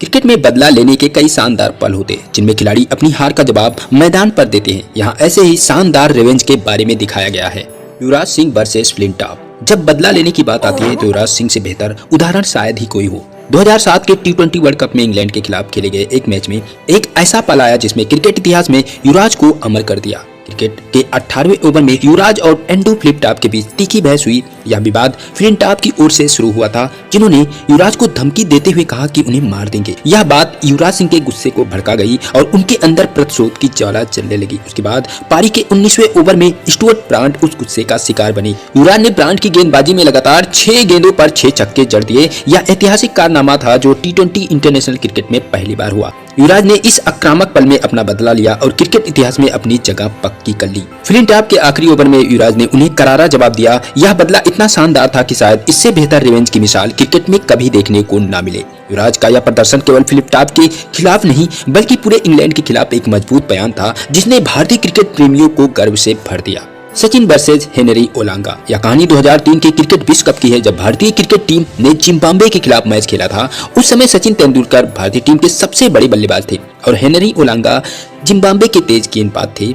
Cricket में बदला लेने के कई शानदार पल होते हैं जिनमें खिलाड़ी अपनी हार का जवाब मैदान पर देते हैं। यहाँ ऐसे ही शानदार रिवेंज के बारे में दिखाया गया है। Yuvraj Singh versus Flintoff. जब बदला लेने की बात आती है तो युवराज सिंह से बेहतर उदाहरण शायद ही कोई हो। 2007 के T20 वर्ल्ड कप में इंग्लैंड के खिलाफ खेले गए एक मैच में एक ऐसा पल आया जिसमें क्रिकेट इतिहास में युवराज को अमर कर दिया। क्रिकेट के 18वें ओवर में युवराज और एंड्रू फ्लिंटॉफ के बीच तीखी बहस हुई। यह विवाद फ्लिंटॉफ की ओर से शुरू हुआ था, जिन्होंने युवराज को धमकी देते हुए कहा कि उन्हें मार देंगे। यह बात युवराज सिंह के गुस्से को भड़का गई और उनके अंदर प्रतिशोध की ज्वाला जलने लगी। उसके बाद पारी के 19वें ओवर में स्टुअर्ट ब्रांड उस गुस्से का शिकार बने। युवराज ने ब्रांड की गेंदबाजी में लगातार 6 गेंदों पर 6 छक्के जड़ दिए। यह ऐतिहासिक कारनामा था जो T20 इंटरनेशनल क्रिकेट में पहली बार हुआ। युवराज ने इस आक्रामक पल में अपना बदला लिया और क्रिकेट इतिहास में अपनी जगह पक्की कर ली। फ्लिंटॉफ के आखिरी ओवर में युवराज ने उन्हें करारा जवाब दिया। यह बदला इतना शानदार था कि शायद इससे बेहतर रिवेंज की मिसाल क्रिकेट में कभी देखने को न मिले। युवराज का यह प्रदर्शन केवल फ्लिंटॉफ के खिलाफ नहीं बल्कि पूरे इंग्लैंड के खिलाफ एक मजबूत बयान था, जिसने भारतीय क्रिकेट प्रेमियों को गर्व से भर दिया। Sachin versus Henry Olonga. यह कहानी 2003 के क्रिकेट विश्व कप की है, जब भारतीय क्रिकेट टीम ने जिम्बाब्वे के खिलाफ मैच खेला था। उस समय सचिन तेंदुलकर भारतीय टीम के सबसे बड़े बल्लेबाज थे और हेनरी ओलांगा जिम्बाब्वे के तेज गेंदबाज थे।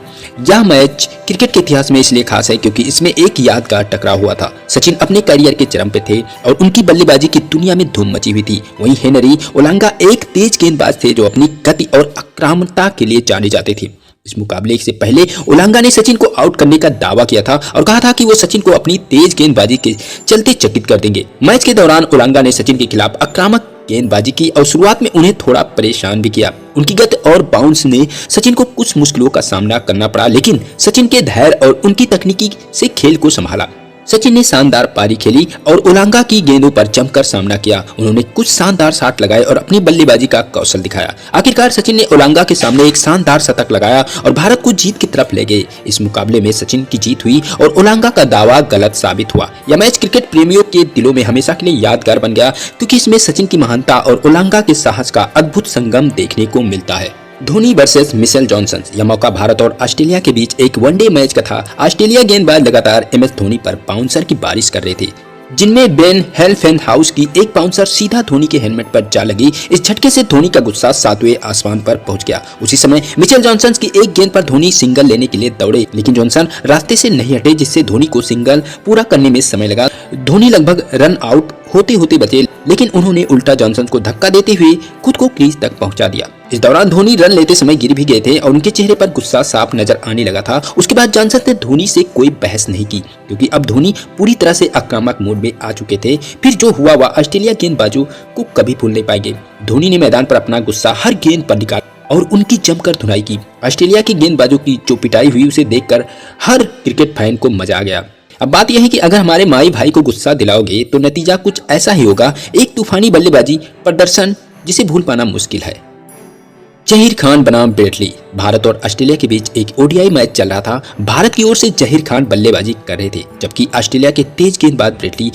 यह मैच क्रिकेट के इतिहास में इसलिए खास है क्योंकि इसमें एक यादगार टकराव हुआ था। सचिन अपने करियर के चरम पे थे और उनकी बल्लेबाजी की दुनिया में धूम मची हुई थी। वहीं हेनरी ओलांगा एक तेज गेंदबाज थे जो अपनी गति और आक्रामकता के लिए जाने जाते थे। इस मुकाबले से पहले ओलांगा ने सचिन को आउट करने का दावा किया था और कहा था कि वो सचिन को अपनी तेज गेंदबाजी के चलते चकित कर देंगे। मैच के दौरान ओलांगा ने सचिन के खिलाफ आक्रामक गेंदबाजी की और शुरुआत में उन्हें थोड़ा परेशान भी किया। उनकी गति और बाउंस ने सचिन को कुछ मुश्किलों का सामना करना पड़ा, लेकिन सचिन के धैर्य और उनकी तकनीकी से खेल को संभाला। सचिन ने शानदार पारी खेली और ओलांगा की गेंदों पर जमकर सामना किया। उन्होंने कुछ शानदार शॉट लगाए और अपनी बल्लेबाजी का कौशल दिखाया। आखिरकार सचिन ने ओलांगा के सामने एक शानदार शतक लगाया और भारत को जीत की तरफ ले गए। इस मुकाबले में सचिन की जीत हुई और ओलांगा का दावा गलत साबित हुआ। यह मैच क्रिकेट प्रेमियों के दिलों में हमेशा के लिए यादगार बन गया क्योंकि इसमें सचिन की महानता और ओलांगा के साहस का अद्भुत संगम देखने को मिलता है। Dhoni versus Mitchell Johnson. यह मौका भारत और ऑस्ट्रेलिया के बीच एक वनडे मैच का था। ऑस्ट्रेलिया गेंदबाज लगातार MS धोनी पर बाउंसर की बारिश कर रहे थे, जिनमें बेन हेल्फेनहाउस की एक बाउंसर सीधा धोनी के हेलमेट पर जा लगी। इस झटके से धोनी का गुस्सा 7वें आसमान पर पहुंच गया। उसी समय मिचेल जॉनसन की एक गेंद पर धोनी सिंगल लेने के लिए दौड़े, लेकिन जॉनसन रास्ते से नहीं हटे, जिससे धोनी को सिंगल पूरा करने में समय लगा। धोनी लगभग रन आउट होते होते बचे, लेकिन उन्होंने उल्टा जॉनसन को धक्का देते हुए खुद को क्रीज तक पहुंचा दिया। इस दौरान धोनी रन लेते समय गिर भी गए थे और उनके चेहरे पर गुस्सा साफ नजर आने लगा था। उसके बाद जॉनसन ने धोनी से कोई बहस नहीं की क्योंकि अब धोनी पूरी तरह से आक्रामक मोड में आ चुके थे। फिर जो हुआ वह ऑस्ट्रेलिया गेंदबाजों को कभी भूल नहीं पाएंगे। धोनी ने मैदान पर अपना गुस्सा हर गेंद पर निकाला और उनकी जमकर धुनाई की। ऑस्ट्रेलिया की गेंदबाजों की जो पिटाई हुई उसे देखकर हर क्रिकेट फैन को मजा आ गया। अब बात यह है कि अगर हमारे माई भाई को गुस्सा दिलाओगे तो नतीजा कुछ ऐसा ही होगा, एक तूफानी बल्लेबाजी प्रदर्शन जिसे भूल पाना मुश्किल है। जहीर खान बनाम ब्रेटली। भारत और ऑस्ट्रेलिया के बीच एक ODI मैच चल रहा था। भारत की ओर से जहीर खान बल्लेबाजी कर रहे थे, जबकि ऑस्ट्रेलिया के तेज गेंदबाज ब्रेटली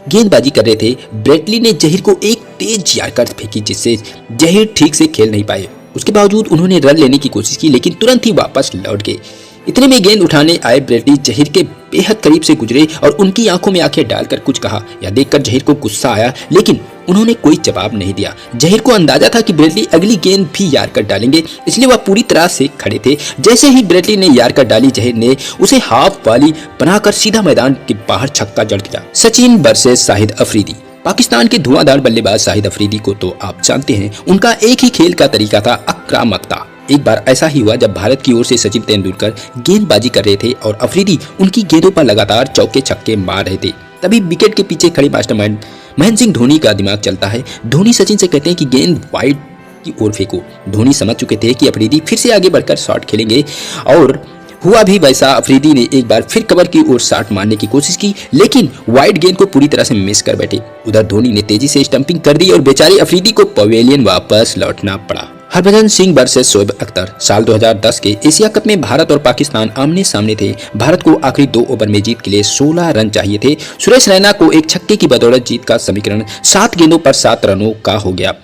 गेंदबाजी कर रहे थे। ब्रेटली ने जहीर को एक तेज यॉर्कर फेंकी, जिससे जहीर ठीक से खेल नहीं पाए। उसके बावजूद उन्होंने रन लेने की कोशिश की, लेकिन तुरंत ही वापस लौट गए। इतने में गेंद उठाने आए ब्रेटली जहीर के बेहद करीब से गुजरे और उनकी आंखों में आंखें डालकर कुछ कहा। यह देखकर जहीर को गुस्सा आया, लेकिन उन्होंने कोई जवाब नहीं दिया। जहीर को अंदाजा था कि ब्रेटली अगली गेंद भी यार्कर डालेंगे, इसलिए वह पूरी तरह से खड़े थे। जैसे ही ब्रेटली ने यार्कर डाली, जहीर ने उसे हाफ वाली बनाकर सीधा मैदान के बाहर छक्का जड़ दिया। सचिन वर्सेस शाहिद अफरीदी। पाकिस्तान के धुआंधार बल्लेबाज शाहिद अफरीदी को तो आप जानते हैं, उनका एक ही खेल का तरीका था, आक्रामकता। एक बार ऐसा ही हुआ जब भारत की ओर से सचिन तेंदुलकर गेंदबाजी कर रहे थे और अफरीदी उनकी गेंदों पर लगातार चौके छक्के मार रहे थे। तभी विकेट के पीछे खड़े मास्टरमाइंड महेंद्र सिंह धोनी का दिमाग चलता है। धोनी सचिन से कहते हैं कि गेंद वाइड की ओर फेंको। धोनी समझ चुके थे कि अफरीदी फिर से आगे बढ़कर शॉट खेलेंगे और हुआ भी वैसा। अफरीदी ने एक बार फिर कवर की ओर शॉट मारने की कोशिश की, लेकिन वाइड गेंद को पूरी तरह से मिस कर बैठे। उधर धोनी ने तेजी से स्टंपिंग कर दी और बेचारे अफरीदी को पवेलियन वापस लौटना पड़ा। हरभजन सिंह वर्सेस शोएब अख्तर। साल 2010 के एशिया कप में भारत और पाकिस्तान आमने सामने थे। भारत को आखिरी 2 ओवर में जीत के लिए 16 रन चाहिए थे। सुरेश रैना को एक छक्के की बदौलत जीत का समीकरण 7 गेंदों पर 7 रनों का हो गया।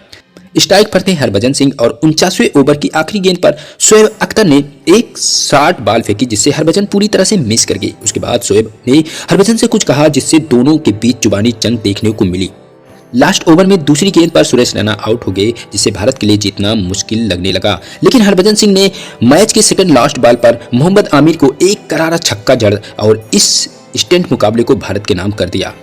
स्ट्राइक पर थे हरभजन सिंह और 49वें ओवर की आखिरी गेंद पर शोएब अख्तर ने एक शॉर्ट बॉल फेंकी, जिससे हरभजन पूरी तरह से मिस कर गई। उसके बाद शोएब ने हरभजन से कुछ कहा, जिससे दोनों के बीच जुबानी जंग देखने को मिली। लास्ट ओवर में दूसरी गेंद पर सुरेश रैना आउट हो गए, जिससे भारत के लिए जीतना मुश्किल लगने लगा। लेकिन हरभजन सिंह ने मैच के सेकंड लास्ट बॉल पर मोहम्मद आमिर को एक करारा छक्का जड़ और इस स्टंट मुकाबले को भारत के नाम कर दिया।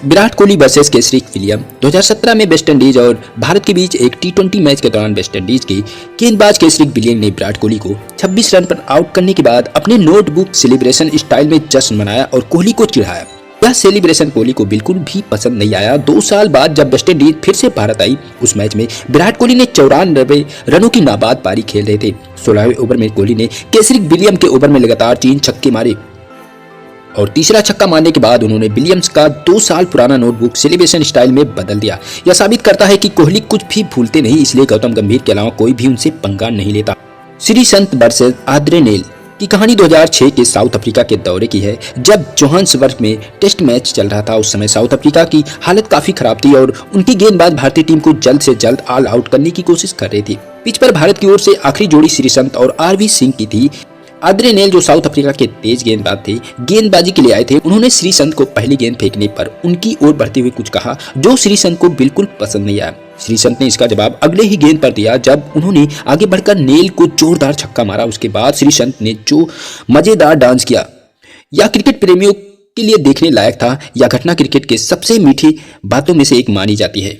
Virat Kohli versus Kesari William. 2017 में वेस्ट इंडीज और भारत के बीच एक टी20 मैच के दौरान वेस्ट इंडीज के गेंदबाज केसरी विलियम ने विराट कोहली को 26 रन पर आउट करने के बाद अपने नोटबुक सेलिब्रेशन स्टाइल में जश्न मनाया और कोहली को चिढ़ाया। यह सेलिब्रेशन कोहली को बिल्कुल भी पसंद नहीं आया। 2 साल बाद जब वेस्ट इंडीज फिर से भारत आई, उस मैच में विराट कोहली ने 94 रनों की नाबाद पारी खेल रहे थे। 16वें ओवर में कोहली ने केसरी विलियम के ओवर में लगातार 3 छक्के मारे और तीसरा छक्का मारने के बाद उन्होंने विलियम्स का 2 साल पुराना नोटबुक सेलिब्रेशन स्टाइल में बदल दिया। यह साबित करता है कि कोहली कुछ भी भूलते नहीं, इसलिए गौतम गंभीर के अलावा कोई भी उनसे पंगा नहीं लेता। श्रीसंत वर्सेस आंद्रे नेल की कहानी 2006 के साउथ अफ्रीका के दौरे की है। जब जोहान्सबर्ग में टेस्ट मैच चल रहा था, उस समय साउथ अफ्रीका की हालत काफी खराब थी और उनकी गेंदबाज भारतीय टीम को जल्द से जल्द ऑल आउट करने की कोशिश कर रही थी। पिच पर भारत की ओर से आखिरी जोड़ी श्रीसंत और आरवी सिंह की थी। आंद्रे नेल जो साउथ अफ्रीका के तेज गेंदबाज थे, गेंदबाजी के लिए आए थे। उन्होंने श्रीसंत को पहली गेंद फेंकने पर उनकी ओर बढ़ते हुए कुछ कहा जो श्रीसंत को बिल्कुल पसंद नहीं आया। श्रीसंत ने इसका जवाब अगले ही गेंद पर दिया जब उन्होंने आगे बढ़कर नेल को जोरदार छक्का मारा। उसके बाद श्रीसंत ने जो मजेदार डांस किया, यह क्रिकेट प्रेमियों के लिए देखने लायक था। यह घटना क्रिकेट के सबसे मीठी बातों में से एक मानी जाती है।